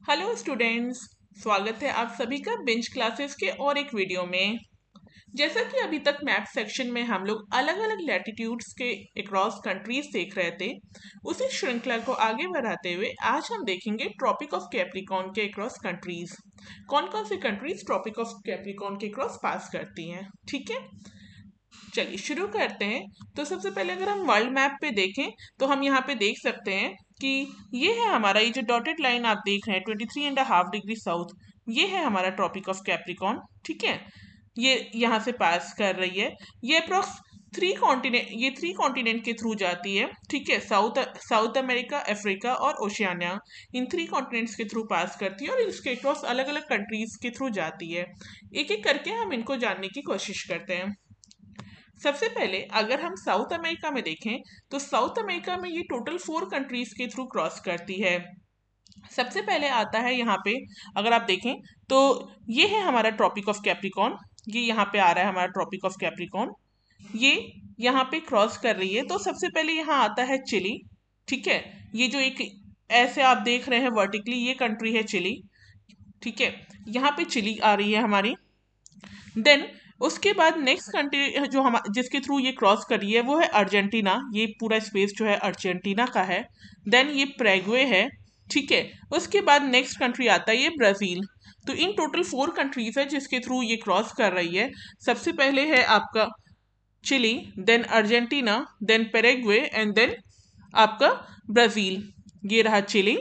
Hello students, स्वागत है आप सभी का बेंच क्लासेस के और एक वीडियो में। जैसा कि अभी तक मैप सेक्शन में हम लोग अलग अलग लैटिट्यूड्स के अक्रॉस कंट्रीज देख रहे थे, उसी श्रृंखला को आगे बढ़ाते हुए आज हम देखेंगे ट्रॉपिक ऑफ कैप्रिकॉर्न के अक्रॉस कंट्रीज। कौन कौन सी कंट्रीज ट्रॉपिक ऑफ कैप्रिकॉर्न के अक्रॉस पास करती हैं, ठीक है। चलिए शुरू करते हैं। तो सबसे पहले अगर हम वर्ल्ड मैप पे देखें तो हम यहाँ पे देख सकते हैं कि ये है हमारा, ये जो डॉटेड लाइन आप देख रहे हैं 23.5 डिग्री साउथ, ये है हमारा ट्रॉपिक ऑफ कैप्रिकॉर्न, ठीक है। ये यहाँ से पास कर रही है। ये अप्रोक्स थ्री कॉन्टिनेंट के थ्रू जाती है, ठीक है। साउथ अमेरिका, अफ्रीका और ओशियानिया, इन थ्री कॉन्टिनेंट्स के थ्रू पास करती है और इसके क्रॉस अलग अलग कंट्रीज के थ्रू जाती है। एक एक करके हम इनको जानने की कोशिश करते हैं। सबसे पहले अगर हम साउथ अमेरिका में देखें तो साउथ अमेरिका में ये टोटल 4 कंट्रीज के थ्रू क्रॉस करती है। सबसे पहले आता है यहाँ पे, अगर आप देखें तो ये है हमारा ट्रॉपिक ऑफ कैप्रिकॉर्न। ये यहाँ पे आ रहा है हमारा ट्रॉपिक ऑफ कैप्रिकॉर्न, ये यहाँ पे क्रॉस कर रही है। तो सबसे पहले यहाँ आता है चिली, ठीक है। ये जो एक ऐसे आप देख रहे हैं वर्टिकली, ये कंट्री है चिली, ठीक है। यहाँ पे चिली आ रही है हमारी। देन उसके बाद नेक्स्ट कंट्री जो हम जिसके थ्रू ये क्रॉस करी है वो है अर्जेंटीना। ये पूरा स्पेस जो है अर्जेंटीना का है। देन ये पैराग्वे है, ठीक है। उसके बाद नेक्स्ट कंट्री आता है ये ब्राज़ील। तो इन टोटल 4 कंट्रीज है जिसके थ्रू ये क्रॉस कर रही है। सबसे पहले है आपका Chile, then Argentina, then Paraguay and then आपका ब्राज़ील। ये रहा चिली,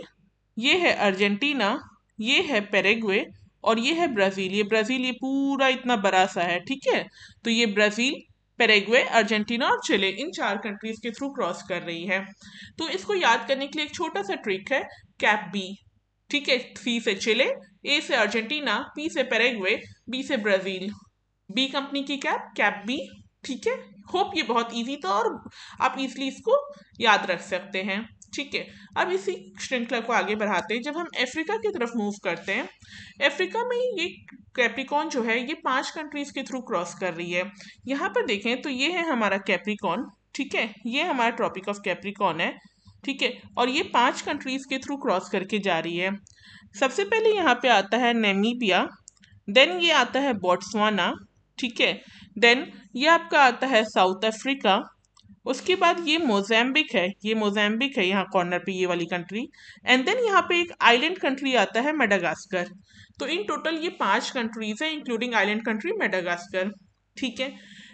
ये है अर्जेंटीना, ये है पैराग्वे और ये है ब्राज़ील। ये ब्राज़ील ये पूरा इतना बड़ा सा है, ठीक है। तो ये ब्राज़ील, पैराग्वे, अर्जेंटीना और चिले, इन 4 कंट्रीज के थ्रू क्रॉस कर रही है। तो इसको याद करने के लिए एक छोटा सा ट्रिक है, कैप बी, ठीक है। सी से चिले, ए से अर्जेंटीना, पी से पैराग्वे, बी से ब्राज़ील। बी कंपनी की कैप, कैप बी, ठीक है। होप ये बहुत इजी था और आप इजीली इसको याद रख सकते हैं, ठीक है। अब इसी श्रृंखला को आगे बढ़ाते हैं। जब हम अफ्रीका की तरफ मूव करते हैं, अफ्रीका में ये कैप्रिकॉर्न जो है ये 5 कंट्रीज के थ्रू क्रॉस कर रही है। यहाँ पर देखें तो ये है हमारा कैप्रिकॉर्न, ठीक है। ये हमारा ट्रॉपिक ऑफ कैप्रिकॉर्न है, ठीक है। और ये 5 कंट्रीज के थ्रू क्रॉस करके जा रही है। सबसे पहले यहाँ पे आता है नेमीबिया, देन ये आता है बोट्सवाना, ठीक है। देन ये आपका आता है साउथ अफ्रीका। उसके बाद ये मोज़ेम्बिक है, ये मोज़ेम्बिक है यहाँ कॉर्नर पे, ये वाली कंट्री। एंड देन यहाँ पे एक आइलैंड कंट्री आता है मेडागास्कर। तो इन टोटल ये 5 कंट्रीज हैं इंक्लूडिंग आइलैंड कंट्री मेडागास्कर, ठीक है।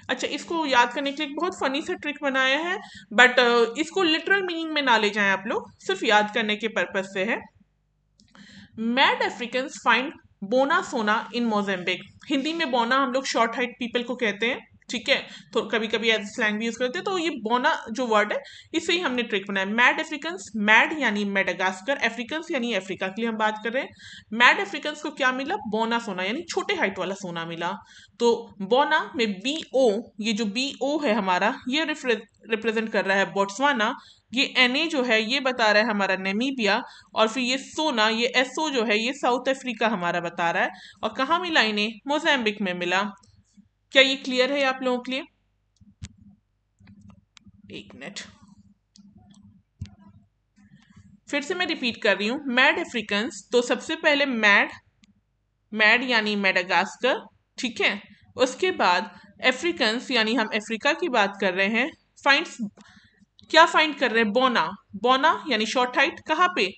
अच्छा, इसको याद करने के लिए एक बहुत फनी सा ट्रिक बनाया है, बट इसको लिटरल मीनिंग में ना ले जाएं आप लोग, सिर्फ याद करने के पर्पज से है। मैड अफ्रीकन्स फाइंड बोना सोना इन मोजेम्बिक। हिंदी में बोना हम लोग शॉर्ट हाइट पीपल को कहते हैं, ठीक है। तो कभी कभी एज स्लैंग भी यूज करते हैं। तो ये बोना जो वर्ड है, इससे ही हमने ट्रिक बनाया। मैड अफ्रीकन्स, मैड यानी मेडागास्कर, अफ्रीकन्स यानी अफ्रीका के लिए हम बात कर रहे हैं। मैड अफ्रीकन्स को क्या मिला? बोना सोना, यानी छोटे हाइट वाला सोना मिला। तो बोना में बी ओ, ये जो बी ओ है हमारा, ये रिप्रेजेंट कर रहा है बोट्सवाना। ये एनए जो है ये बता रहा है हमारा नेमीबिया। और फिर ये सोना, ये एसओ जो है ये साउथ अफ्रीका हमारा बता रहा है। और कहाँ मिला इन्हें? मोज़ेम्बिक में मिला। क्या ये क्लियर है आप लोगों के लिए? एक मिनट, फिर से मैं रिपीट कर रही हूं। मैड अफ्रीकन्स, तो सबसे पहले मैड, मैड यानी मेडागास्कर, ठीक है। उसके बाद अफ्रीकन्स यानी हम अफ्रीका की बात कर रहे हैं। फाइंड्स, क्या फाइंड कर रहे हैं? बोना, बोना यानी शॉर्ट हाइट, कहाँ पे?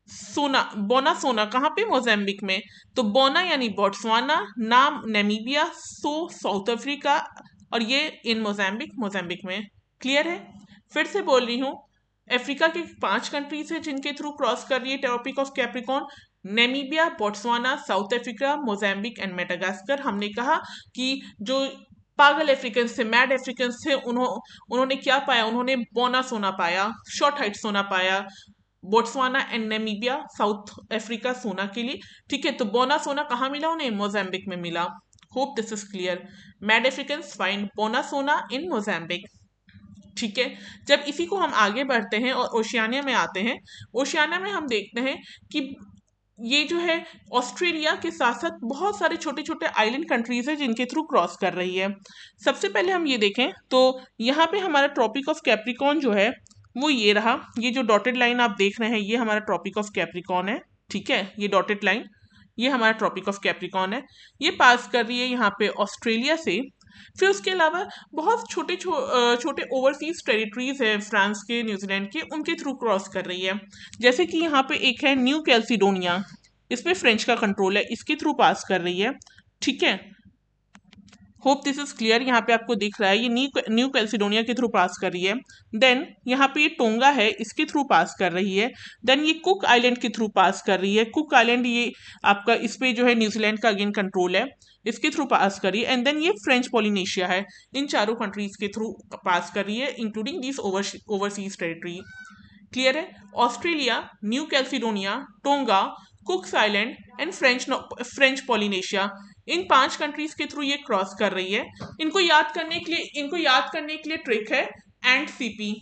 सोना, बोना सोना कहाँ पे? मोज़ेम्बिक में। तो बोना यानी बोट्सवाना, नाम नेमीबिया, सो साउथ अफ्रीका, और ये इन मोज़ेम्बिक, मोज़ेम्बिक में। क्लियर है? फिर से बोल रही हूँ, अफ्रीका के 5 कंट्रीज है जिनके थ्रू क्रॉस कर रही है tropic of Capricorn. Namibia, Botswana, South Africa, Mozambique and Madagascar. हमने कहा कि जो पागल अफ्रीकन थे, मैड अफ्रीकन थे, उन्होंने क्या पाया? उन्होंने बोना सोना पाया, शॉर्ट हाइट सोना पाया। Botswana and Namibia, south Africa सोना के लिए, ठीक है। तो बोना सोना कहाँ मिला उन्हें? मोज़ेम्बिक में मिला। Hope this is clear. Mad Africans find बोना सोना इन मोज़ेम्बिक, ठीक है। जब इसी को हम आगे बढ़ते हैं और ओशियानिया में आते हैं, ओशियानिया में हम देखते हैं कि ये जो है ऑस्ट्रेलिया के साथ साथ बहुत सारे छोटे छोटे आइलैंड कंट्रीज है जिनके थ्रू क्रॉस कर रही है। सबसे पहले हम ये देखें तो यहाँ पे हमारा ट्रॉपिक ऑफ कैप्रिकॉर्न जो है वो ये रहा। ये जो डॉटेड लाइन आप देख रहे हैं ये हमारा ट्रॉपिक ऑफ कैप्रिकॉर्न है, ठीक है, ये डॉटेड लाइन ये हमारा ट्रॉपिक ऑफ कैप्रिकॉर्न है, ये पास कर रही है यहाँ पे ऑस्ट्रेलिया से। फिर उसके अलावा बहुत छोटे ओवरसीज टेरिटरीज है फ्रांस के, न्यूजीलैंड के, उनके थ्रू क्रॉस कर रही है। जैसे कि यहाँ पे एक है न्यू कैल्सिडोनिया, इस पे फ्रेंच का कंट्रोल है, इसके थ्रू पास कर रही है। ठीक है, होप दिस इज क्लियर। यहाँ पे आपको दिख रहा है ये न्यू कैल्सिडोनिया के थ्रू पास कर रही है। देन यहाँ पे ये टोंगा है, इसके थ्रू पास कर रही है। देन ये कुक आइलैंड के थ्रू पास कर रही है। कुक आइलैंड ये आपका, इस पे जो है न्यूजीलैंड का अगेन कंट्रोल है, इसके थ्रू पास कर रही है। एंड देन ये फ्रेंच पॉलिनेशिया है, इन चारों कंट्रीज के थ्रू पास कर रही है, including this overseas territory. Clear है? Australia, New Caledonia, Tonga, Cooks island and French Polynesia, इन 5 कंट्रीज के थ्रू ये क्रॉस कर रही है। इनको याद करने के लिए ट्रिक है एंड सीपी।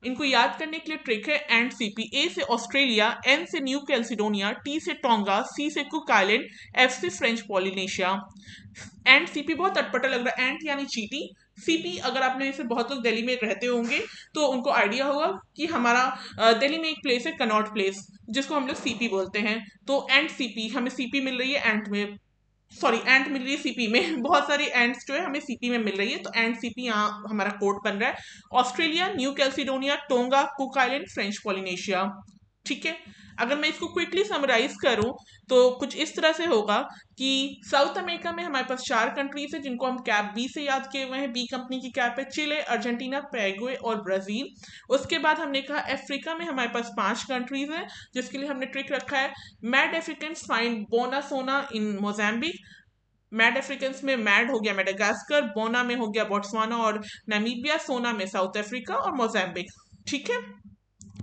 इनको याद करने के लिए ट्रिक है एंड सीपी। ए से ऑस्ट्रेलिया, एन से न्यू कैल्सिडोनिया, टी से टोंगा, सी से कुक आइलैंड, एफ से फ्रेंच पॉलिनेशिया। एंड सीपी बहुत अटपटा लग रहा है, एंड यानी चीटी, सीपी अगर आपने इसे, बहुत लोग दिल्ली में रहते होंगे तो उनको आइडिया होगा कि हमारा दिल्ली में एक प्लेस है कनॉट प्लेस, जिसको हम लोग सीपी बोलते हैं। तो एंड सीपी, हमें सीपी मिल रही है एंड में, सॉरी एंट मिल रही है सीपी में, बहुत सारी एंट्स जो है हमें सीपी में मिल रही है, तो एंट सीपी यहाँ हमारा कोड बन रहा है। Australia, New Caledonia, Tonga, Cook island, French Polynesia. ठीक है, अगर मैं इसको क्विकली समराइज करूं तो कुछ इस तरह से होगा कि साउथ अमेरिका में हमारे पास 4 कंट्रीज है जिनको हम कैप बी से याद किए हुए हैं, बी कंपनी की कैप है, चिले, अर्जेंटीना, पैराग्वे और ब्राजील। उसके बाद हमने कहा अफ्रीका में हमारे पास 5 कंट्रीज हैं जिसके लिए हमने ट्रिक रखा है, mad Africans find bonasona in Mozambique. Mad Africans में मैड हो गया मेडागास्कर, बोना में हो गया बोट्सवाना और नामीबिया, सोना में साउथ अफ्रीका और मोजाम्बिक। ठीक है,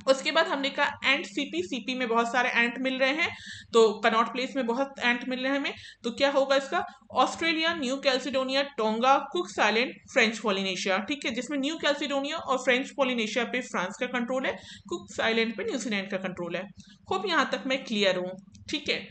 उसके बाद हमने कहा एंट सीपी, सीपी में बहुत सारे एंट मिल रहे हैं, तो कनॉट प्लेस में बहुत एंट मिल रहे हैं हमें, तो क्या होगा इसका, Australia, New Caledonia, Tonga, Cooks Island, French Polynesia. ठीक है, जिसमें न्यू कैल्सिडोनिया और फ्रेंच पॉलिनेशिया पे फ्रांस का कंट्रोल है, कुक्स आइलैंड पे न्यूजीलैंड का कंट्रोल है। होप यहाँ तक मैं क्लियर हूँ। ठीक है,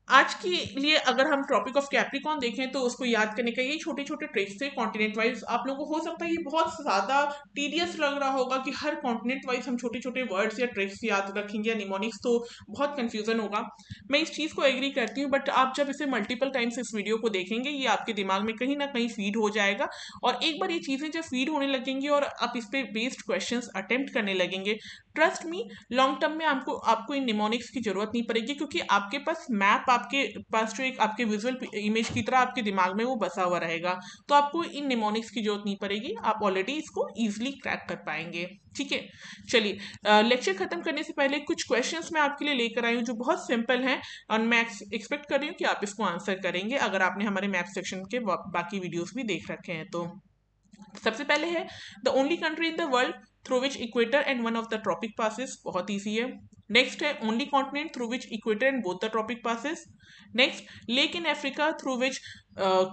आज के लिए अगर हम ट्रॉपिक ऑफ कैप्रिकॉर्न देखें तो उसको याद करने का ये छोटे छोटे ट्रिक्स थे कॉन्टिनेंट वाइज। आप लोगों को हो सकता है ये बहुत ज़्यादा टीडियस लग रहा होगा कि हर कॉन्टिनेंट वाइज हम छोटे छोटे वर्ड्स या ट्रिक्स याद रखेंगे या निमोनिक्स, तो बहुत कन्फ्यूजन होगा। मैं इस चीज़ को एग्री करती हूँ, बट आप जब इसे मल्टीपल टाइम्स इस वीडियो को देखेंगे ये आपके दिमाग में कहीं ना कहीं फीड हो जाएगा, और एक बार ये चीज़ें जब फीड होने लगेंगी और आप इस पर बेस्ड क्वेश्चन अटेम्प्ट करने लगेंगे, ट्रस्ट मी लॉन्ग टर्म में आपको आपको इन निमोनिक्स की जरूरत नहीं पड़ेगी, क्योंकि आपके पास मैप, आपके पास जो एक आपके विजुअल इमेज की तरह आपके दिमाग में वो बसा हुआ रहेगा, तो आपको इन निमोनिक्स की जरूरत नहीं पड़ेगी, आप ऑलरेडी इसको इजीली क्रैक कर पाएंगे। ठीक है, चलिए लेक्चर खत्म करने से पहले कुछ क्वेश्चंस मैं आपके लिए लेकर आई हूँ जो बहुत सिंपल हैं, और मैं एक्सपेक्ट कर रही हूँ कि आप इसको आंसर करेंगे अगर आपने हमारे मैथ सेक्शन के बाकी वीडियोस भी देख रखे हैं तो। सबसे पहले है the only country in the world through which equator and one of the tropic passes, बहुत ईजी है। नेक्स्ट है only continent through which equator and both the tropic passes. Next, lake in Africa through which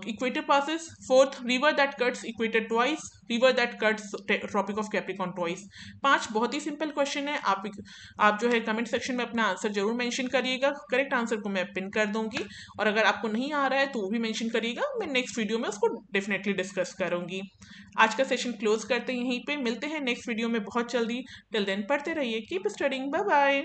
equator passes. Fourth, river that cuts equator twice, river that cuts tropic of Capricorn twice. 5 बहुत ही simple question है, आप जो है comment section में अपना answer जरूर mention करिएगा, correct answer को मैं पिन कर दूंगी, और अगर आपको नहीं आ रहा है तो वो भी मेंशन करिएगा, मैं नेक्स्ट वीडियो में उसको डेफिनेटली डिस्कस करूंगी। आज का सेशन क्लोज करते हैं यहीं पे, मिलते हैं नेक्स्ट वीडियो में बहुत जल्दी। टिल देन पढ़ते रहिए, कीप स्टडिंग, बाय बाय।